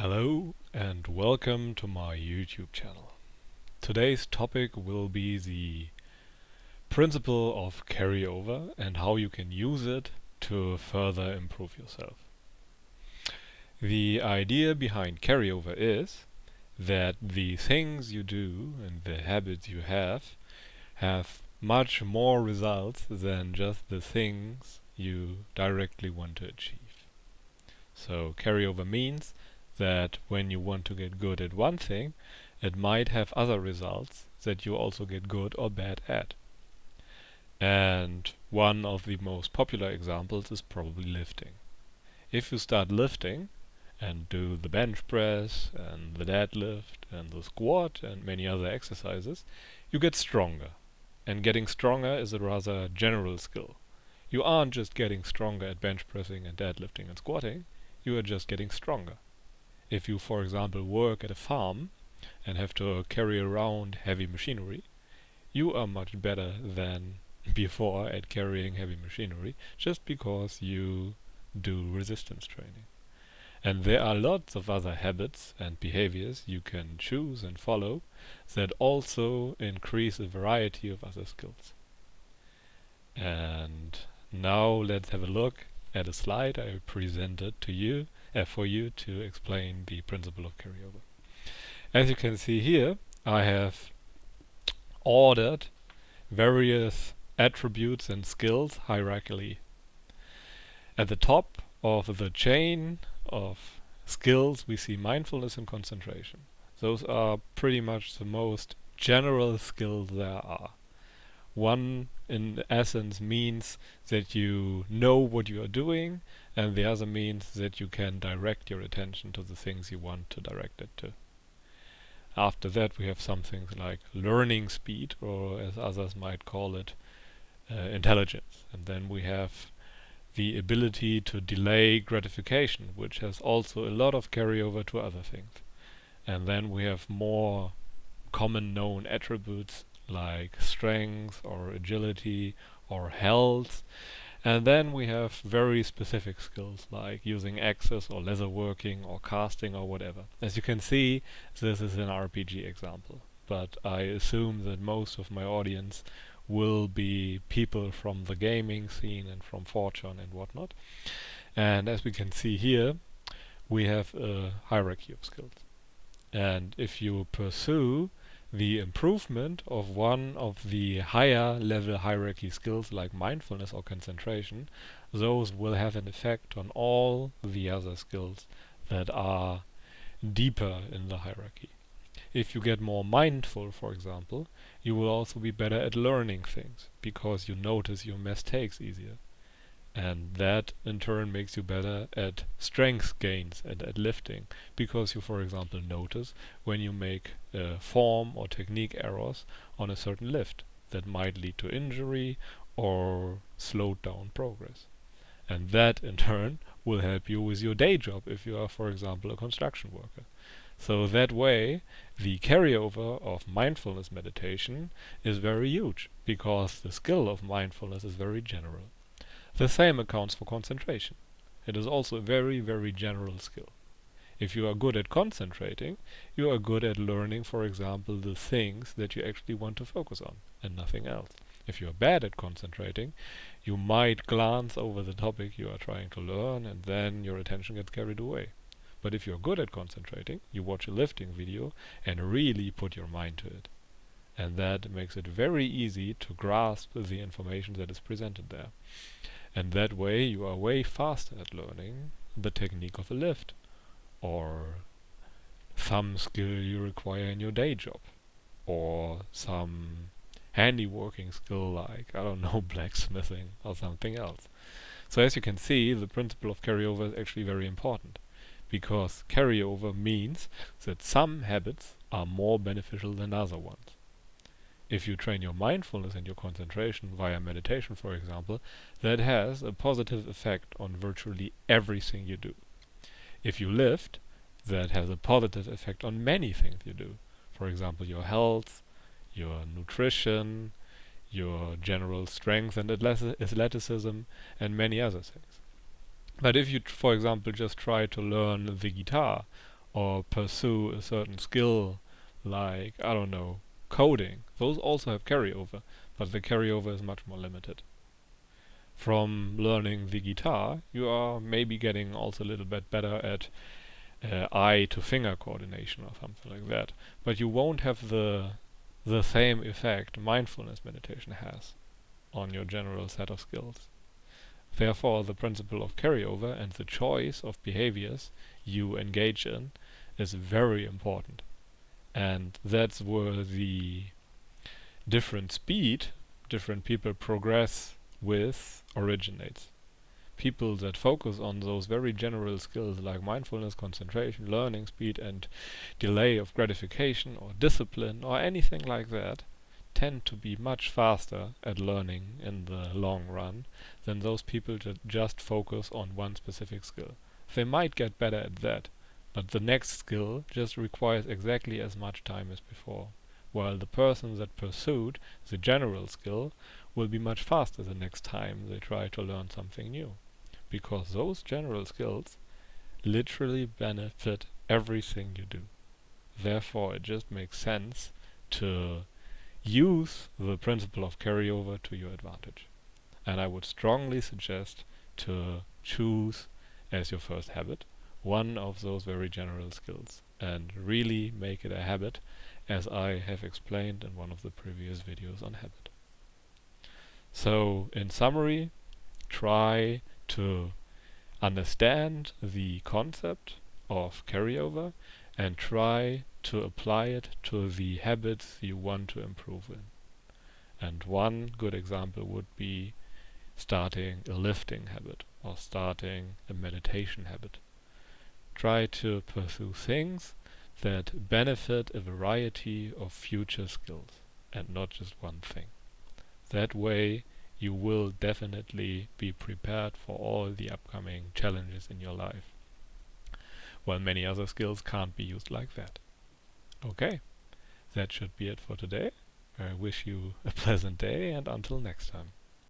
Hello and welcome to my YouTube channel. Today's topic will be the principle of carryover and how you can use it to further improve yourself. The idea behind carryover is that the things you do and the habits you have much more results than just the things you directly want to achieve. So carryover means that when you want to get good at one thing, it might have other results that you also get good or bad at. And one of the most popular examples is probably lifting. If you start lifting and do the bench press and the deadlift and the squat and many other exercises, you get stronger. And getting stronger is a rather general skill. You aren't just getting stronger at bench pressing and deadlifting and squatting, you are just getting stronger. If you, for example, work at a farm and have to carry around heavy machinery, you are much better than before at carrying heavy machinery just because you do resistance training. And there are lots of other habits and behaviors you can choose and follow that also increase a variety of other skills. And now let's have a look at a slide I presented to you for you to explain the principle of carryover. As you can see here, I have ordered various attributes and skills hierarchically. At the top of the chain of skills we see mindfulness and concentration. Those are pretty much the most general skills there are. One, in essence, means that you know what you are doing, and the other means that you can direct your attention to the things you want to direct it to. After that, we have some things like learning speed, or as others might call it, intelligence. And then we have the ability to delay gratification, which has also a lot of carryover to other things. And then we have more common known attributes like strength or agility or health. And then we have very specific skills like using axes or leatherworking or casting or whatever. As you can see, this is an RPG example, but I assume that most of my audience will be people from the gaming scene and from Fortune and whatnot. And as we can see here, we have a hierarchy of skills. And if you pursue the improvement of one of the higher level hierarchy skills like mindfulness or concentration, those will have an effect on all the other skills that are deeper in the hierarchy. If you get more mindful, for example, you will also be better at learning things because you notice your mistakes easier. And that in turn makes you better at strength gains and at lifting because you, for example, notice when you make form or technique errors on a certain lift that might lead to injury or slow down progress. And that in turn will help you with your day job if you are, for example, a construction worker. So that way, the carryover of mindfulness meditation is very huge because the skill of mindfulness is very general. The same accounts for concentration. It is also a very, very general skill. If you are good at concentrating, you are good at learning, for example, the things that you actually want to focus on and nothing else. If you are bad at concentrating, you might glance over the topic you are trying to learn and then your attention gets carried away. But if you're good at concentrating, you watch a lifting video and really put your mind to it. And that makes it very easy to grasp the information that is presented there. And that way you are way faster at learning the technique of a lift or some skill you require in your day job or some handiworking skill like, I don't know, blacksmithing or something else. So as you can see, the principle of carryover is actually very important because carryover means that some habits are more beneficial than other ones. If you train your mindfulness and your concentration via meditation, for example, that has a positive effect on virtually everything you do. If you lift, that has a positive effect on many things you do. For example, your health, your nutrition, your general strength and athleticism, and many other things. But if you, for example, just try to learn the guitar or pursue a certain skill, like, I don't know, coding. Those also have carryover, but the carryover is much more limited. From learning the guitar, you are maybe getting also a little bit better at eye to finger coordination or something like that. But you won't have the same effect mindfulness meditation has on your general set of skills. Therefore, the principle of carryover and the choice of behaviors you engage in is very important. And that's where the different speed different people progress with originates. People that focus on those very general skills like mindfulness, concentration, learning speed, and delay of gratification or discipline or anything like that tend to be much faster at learning in the long run than those people that just focus on one specific skill. They might get better at that, but the next skill just requires exactly as much time as before, while the person that pursued the general skill will be much faster the next time they try to learn something new. Because those general skills literally benefit everything you do. Therefore, it just makes sense to use the principle of carryover to your advantage. And I would strongly suggest to choose as your first habit one of those very general skills and really make it a habit, as I have explained in one of the previous videos on habit. So, in summary, try to understand the concept of carryover and try to apply it to the habits you want to improve in. And one good example would be starting a lifting habit or starting a meditation habit. Try to pursue things that benefit a variety of future skills and not just one thing. That way you will definitely be prepared for all the upcoming challenges in your life, while many other skills can't be used like that. Okay, that should be it for today. I wish you a pleasant day, and until next time.